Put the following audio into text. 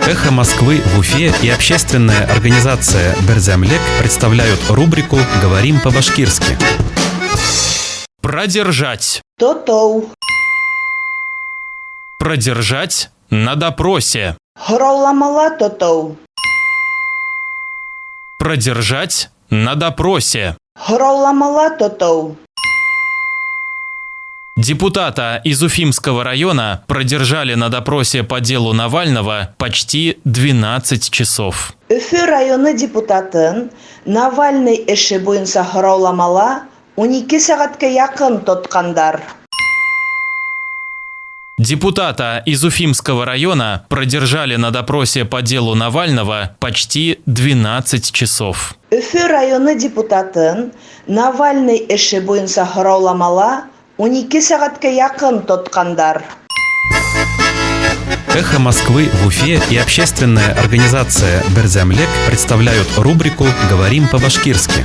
«Эхо Москвы» в Уфе и общественная организация «Берзямлек» представляют рубрику «Говорим по-башкирски». Продержать. Тотоу. Продержать на допросе. Хролламала тотоу. Продержать на допросе. Хролламала тотоу. Депутата из Уфимского района продержали на допросе по делу Навального почти 12 часов. Өфі районы депутатын Навальный эше буенча хролламала 12 сәгатькә якын тоткандар. Депутата из Уфимского района продержали на допросе по делу Навального почти 12 часов. Өфі районы депутатын Навальный эше буенча хролламала 12 сәгатькә якын тоткандар. «Эхо Москвы» в Уфе и общественная организация «Берзямлек» представляют рубрику «Говорим по-башкирски».